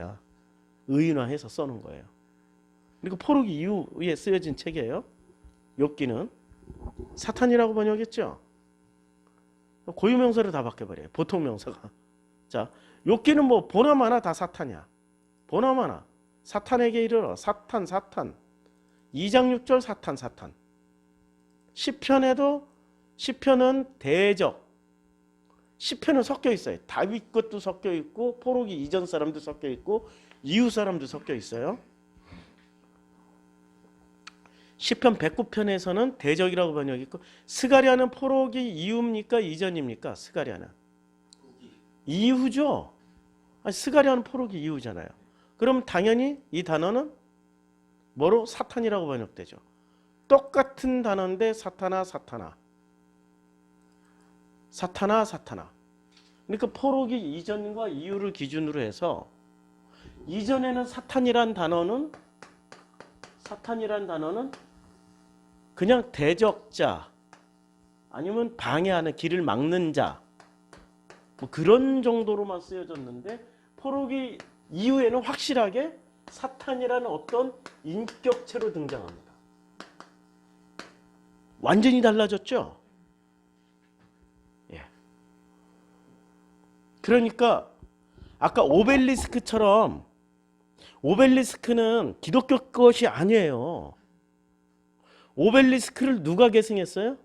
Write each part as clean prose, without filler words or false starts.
말이야. 의인화해서 써놓은 거예요. 그러니까 포로기 이후에 쓰여진 책이에요. 욥기는 사탄이라고 번역했죠. 고유명사를 다 바뀌어버려요. 보통 명사가. 자, 욥기는 뭐 보나마나 다 사탄이야. 보나마나 사탄에게 이르러 사탄 사탄. 2장 6절 사탄 사탄. 시편에도 시편은 대적. 시편은 섞여 있어요. 다윗 것도 섞여 있고 포로기 이전 사람도 섞여 있고 이후 사람도 섞여 있어요. 시편 109편에서는 대적이라고 번역했고 스가랴는 포로기 이후입니까? 이전입니까? 스가랴는 이후죠. 아니, 스가랴는 포로기 이후잖아요. 그럼 당연히 이 단어는 뭐로? 사탄이라고 번역되죠. 똑같은 단어인데 사탄아 사탄아 사탄아 사탄아. 그러니까 포로기 이전과 이후를 기준으로 해서 이전에는 사탄이란 단어는 그냥 대적자 아니면 방해하는 길을 막는 자 뭐 그런 정도로만 쓰여졌는데 포로기 이후에는 확실하게 사탄이라는 어떤 인격체로 등장합니다. 완전히 달라졌죠? 예. 그러니까 아까 오벨리스크처럼 오벨리스크는 기독교 것이 아니에요. 오벨리스크를 누가 계승했어요?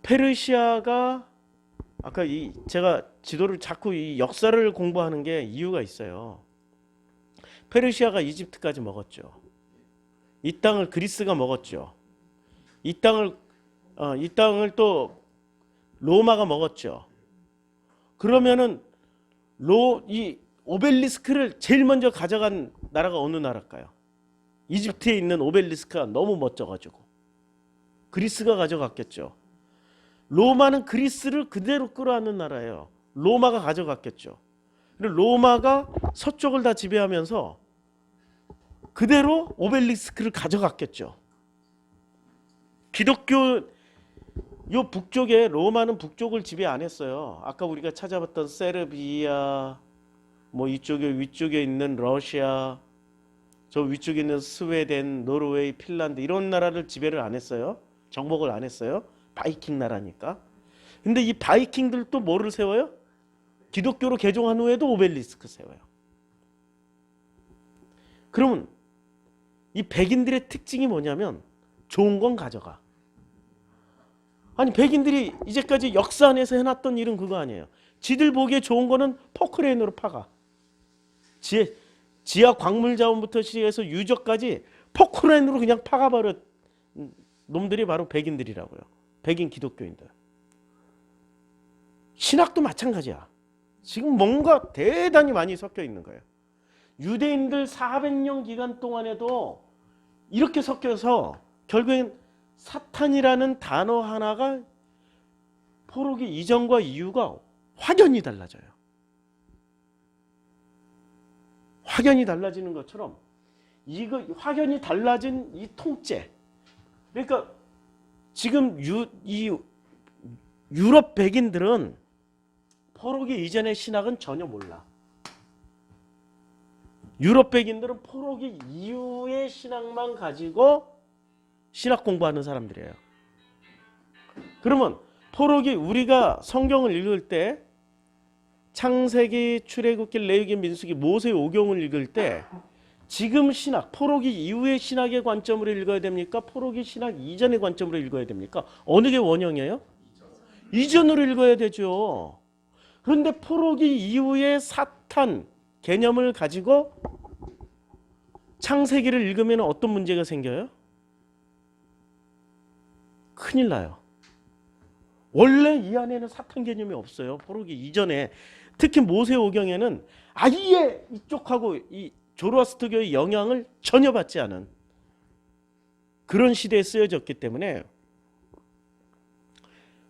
페르시아가 아까 제가 지도를 자꾸 이 역사를 공부하는 게 이유가 있어요. 페르시아가 이집트까지 먹었죠. 이 땅을 그리스가 먹었죠. 이 땅을 또 로마가 먹었죠. 그러면은 이 오벨리스크를 제일 먼저 가져간 나라가 어느 나라일까요? 이집트에 있는 오벨리스크가 너무 멋져가지고 그리스가 가져갔겠죠. 로마는 그리스를 그대로 끌어안는 나라예요. 로마가 가져갔겠죠. 그리고 로마가 서쪽을 다 지배하면서 그대로 오벨리스크를 가져갔겠죠. 기독교 요 북쪽에 로마는 북쪽을 지배 안 했어요. 아까 우리가 찾아봤던 세르비아 뭐 이쪽에 위쪽에 있는 러시아 저 위쪽에 있는 스웨덴, 노르웨이, 핀란드 이런 나라를 지배를 안 했어요. 정복을 안 했어요. 바이킹 나라니까. 근데 이 바이킹들도 뭐를 세워요? 기독교로 개종한 후에도 오벨리스크 세워요. 그러면 이 백인들의 특징이 뭐냐면 좋은 건 가져가. 아니 백인들이 이제까지 역사 안에서 해놨던 일은 그거 아니에요. 지들 보기에 좋은 거는 포크레인으로 파가. 지하 광물 자원부터 시작해서 유적까지 포크레인으로 그냥 파가버려 놈들이 바로 백인들이라고요. 백인 기독교인들. 신학도 마찬가지야. 지금 뭔가 대단히 많이 섞여 있는 거예요. 유대인들 400년 기간 동안에도 이렇게 섞여서 결국엔 사탄이라는 단어 하나가 포로기 이전과 이후가 확연히 달라져요. 확연히 달라지는 것처럼 이거 확연히 달라진 이 통째. 그러니까 지금 이 유럽 백인들은 포로기 이전의 신학은 전혀 몰라. 유럽 백인들은 포로기 이후의 신학만 가지고 신학 공부하는 사람들이에요. 그러면 포로기 우리가 성경을 읽을 때 창세기, 출애굽기, 레위기, 민수기, 모세 오경을 읽을 때 지금 신학, 포로기 이후의 신학의 관점으로 읽어야 됩니까? 포로기 신학 이전의 관점으로 읽어야 됩니까? 어느 게 원형이에요? 이전으로 읽어야 되죠. 그런데 포로기 이후의 사탄 개념을 가지고 창세기를 읽으면 어떤 문제가 생겨요? 큰일 나요. 원래 이 안에는 사탄 개념이 없어요. 포로기 이전에. 특히 모세오경에는 아예 이쪽하고 이 조로아스터교의 영향을 전혀 받지 않은 그런 시대에 쓰여졌기 때문에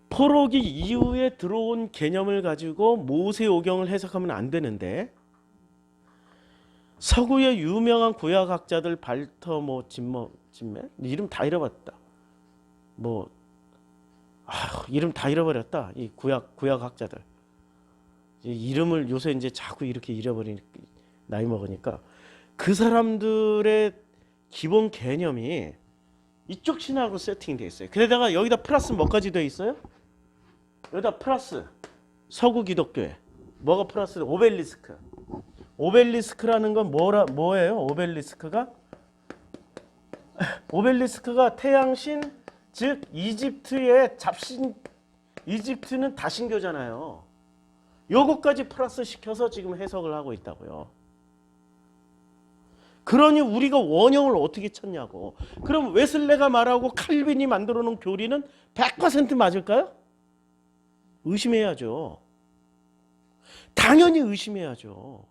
포로기 이후에 들어온 개념을 가지고 모세오경을 해석하면 안 되는데 서구의 유명한 구약학자들 발터 진매 이름 다 잃어버렸다. 이름 다 잃어버렸다. 이 구약학자들. 이름을 요새 이제 자꾸 이렇게 잃어버리니까 나이 먹으니까 그 사람들의 기본 개념이 이쪽 신학으로 세팅되어 있어요. 그러다가 여기다 플러스 뭐까지 되어 있어요? 여기다 플러스 서구 기독교회. 뭐가 플러스? 오벨리스크. 오벨리스크라는 건 뭐예요? 오벨리스크가 태양신, 즉 이집트의 잡신, 이집트는 다신교잖아요. 요것까지 플러스 시켜서 지금 해석을 하고 있다고요. 그러니 우리가 원형을 어떻게 찾냐고. 그럼 웨슬레가 말하고 칼빈이 만들어 놓은 교리는 100% 맞을까요? 의심해야죠. 당연히 의심해야죠.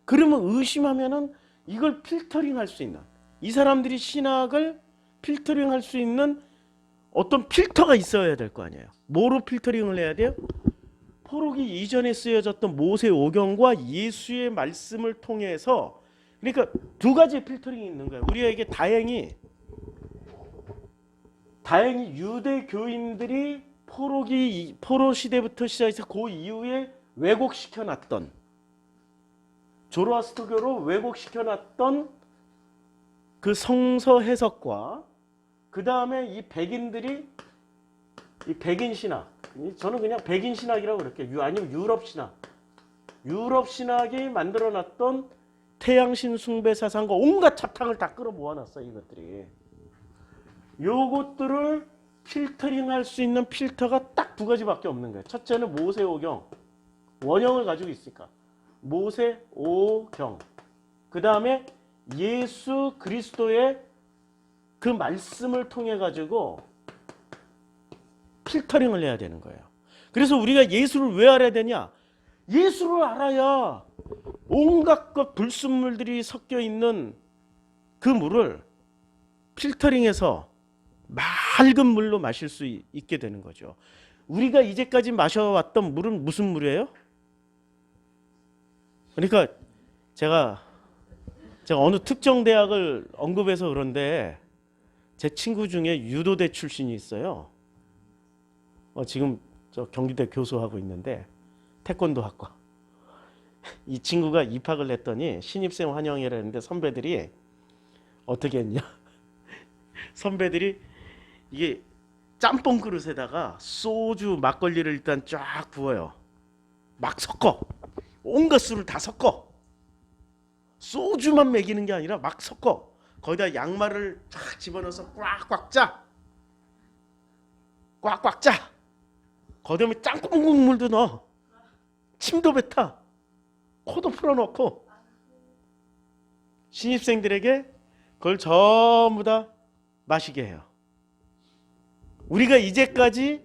그러면 의심하면은 이걸 필터링 할 수 있는, 이 사람들이 신학을 필터링 할 수 있는 어떤 필터가 있어야 될 거 아니에요. 뭐로 필터링을 해야 돼요? 포로기 이전에 쓰여졌던 모세오경과 예수의 말씀을 통해서, 그러니까 두 가지 필터링이 있는 거예요. 우리에게 다행히 유대 교인들이 포로 시대부터 시작해서 그 이후에 왜곡시켜 놨던, 조로아스터교로 왜곡시켜 놨던 그 성서 해석과 그 다음에 이 백인 신학, 저는 그냥 백인 신학이라고 그럴게요. 아니면 유럽 신학이 만들어 놨던 태양신 숭배 사상과 온갖 잡탕을 다 끌어 모아놨어요. 이것들이. 요것들을 필터링 할 수 있는 필터가 딱 두 가지밖에 없는 거예요. 첫째는 모세오경, 원형을 가지고 있으니까 모세오경, 그 다음에 예수 그리스도의 그 말씀을 통해 가지고 필터링을 해야 되는 거예요. 그래서 우리가 예수를 왜 알아야 되냐? 예수를 알아야 온갖 것 불순물들이 섞여 있는 그 물을 필터링해서 맑은 물로 마실 수 있게 되는 거죠. 우리가 이제까지 마셔왔던 물은 무슨 물이에요? 그러니까 제가 어느 특정 대학을 언급해서 그런데 제 친구 중에 유도대 출신이 있어요. 지금 저 경기대 교수하고 있는데 태권도 학과. 이 친구가 입학을 했더니 신입생 환영회를 했는데 선배들이 어떻게 했냐? 선배들이 이게 짬뽕 그릇에다가 소주, 막걸리를 일단 쫙 부어요. 막 섞어. 온갖 술을 다 섞어. 소주만 먹이는 게 아니라 막 섞어. 거기다 양말을 쫙 집어넣어서 꽉꽉 짜. 꽉꽉 짜. 거기에 짬뽕 국물도 넣어. 침도 뱉어. 코도 풀어놓고 신입생들에게 그걸 전부 다 마시게 해요. 우리가 이제까지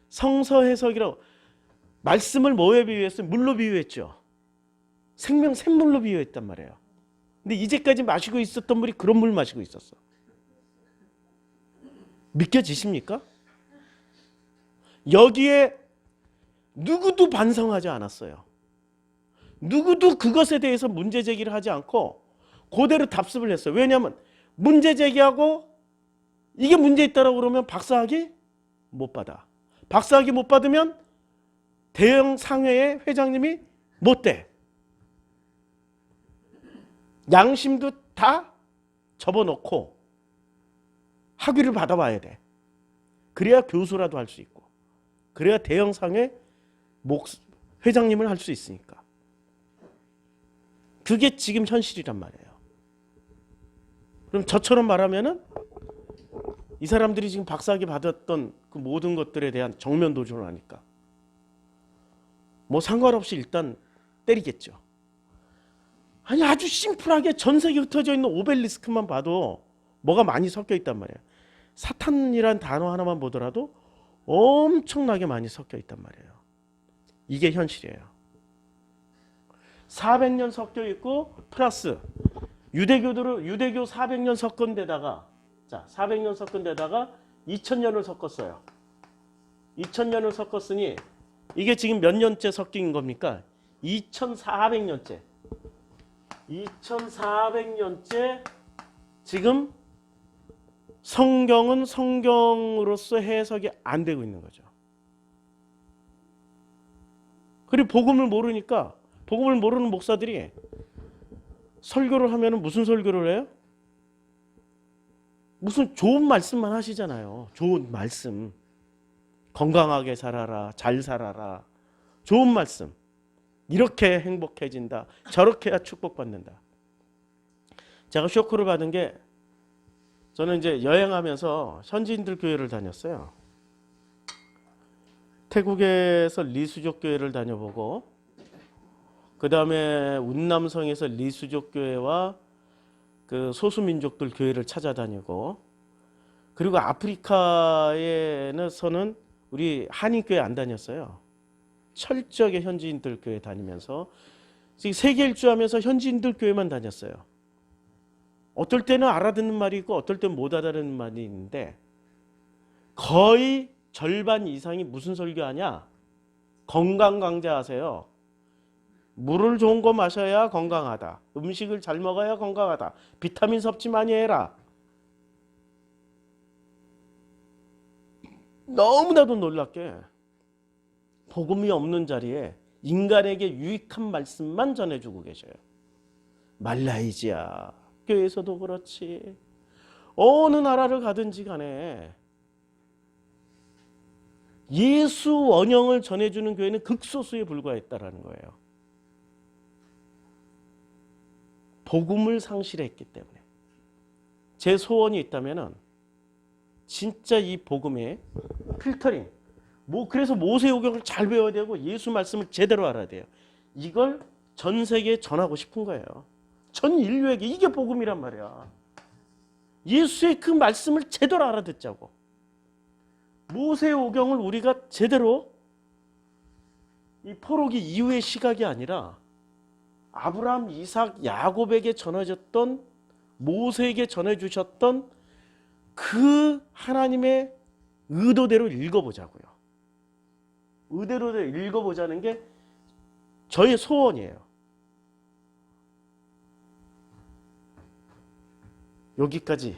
성서 해석이라고 말씀을 뭐에 비유했어요? 물로 비유했죠. 샘물로 비유했단 말이에요. 근데 이제까지 마시고 있었던 물이 그런 물 마시고 있었어. 믿겨지십니까? 여기에 누구도 반성하지 않았어요. 누구도 그것에 대해서 문제 제기를 하지 않고 그대로 답습을 했어요. 왜냐하면 문제 제기하고 이게 문제 있다라고 그러면 박사학위 못 받아. 박사학위 못 받으면 대형 상회의 회장님이 못 돼. 양심도 다 접어놓고 학위를 받아봐야 돼. 그래야 교수라도 할 수 있고, 그래야 대형 상회 회장님을 할 수 있으니까. 그게 지금 현실이란 말이에요. 그럼 저처럼 말하면은 이 사람들이 지금 박사학위 받았던 그 모든 것들에 대한 정면 도전을 하니까 뭐 상관없이 일단 때리겠죠. 아니 아주 심플하게 전 세계에 흩어져 있는 오벨리스크만 봐도 뭐가 많이 섞여 있단 말이에요. 사탄이란 단어 하나만 보더라도 엄청나게 많이 섞여 있단 말이에요. 이게 현실이에요. 400년 섞여 있고 플러스 유대교 400년 섞은 데다가 400년 섞은 데다가 2000년을 섞었어요. 2000년을 섞었으니 이게 지금 몇 년째 섞인 겁니까? 2400년째. 2400년째 지금 성경은 성경으로서 해석이 안 되고 있는 거죠. 그리고 복음을 모르니까 복음을 모르는 목사들이 설교를 하면은 무슨 설교를 해요? 무슨 좋은 말씀만 하시잖아요. 좋은 말씀. 건강하게 살아라. 잘 살아라. 좋은 말씀. 이렇게 행복해진다. 저렇게 해야 축복받는다. 제가 쇼크를 받은 게 저는 이제 여행하면서 현지인들 교회를 다녔어요. 태국에서 리수족 교회를 다녀보고 그 다음에 운남성에서 리수족 교회와 그 소수민족들 교회를 찾아다니고 그리고 아프리카에서는 우리 한인교회 안 다녔어요. 철저하게 현지인들 교회 다니면서 세계 일주하면서 현지인들 교회만 다녔어요. 어떨 때는 알아듣는 말이 있고 어떨 때는 못 알아듣는 말이 있는데 거의 절반 이상이 무슨 설교하냐? 건강 강좌하세요. 물을 좋은 거 마셔야 건강하다. 음식을 잘 먹어야 건강하다. 비타민 섭취 많이 해라. 너무나도 놀랍게 복음이 없는 자리에 인간에게 유익한 말씀만 전해주고 계셔요. 말라이시아 교회에서도 그렇지. 어느 나라를 가든지 간에 예수 원형을 전해주는 교회는 극소수에 불과했다라는 거예요. 복음을 상실했기 때문에. 제 소원이 있다면은 진짜 이 복음의 필터링. 그래서 모세오경을 잘 배워야 되고 예수 말씀을 제대로 알아야 돼요. 이걸 전 세계에 전하고 싶은 거예요. 전 인류에게 이게 복음이란 말이야. 예수의 그 말씀을 제대로 알아듣자고. 모세오경을 우리가 제대로 이 포로기 이후의 시각이 아니라 아브라함, 이삭, 야곱에게 전해졌던 모세에게 전해주셨던 그 하나님의 의도대로 읽어보자고요. 의도대로 읽어보자는 게 저의 소원이에요. 여기까지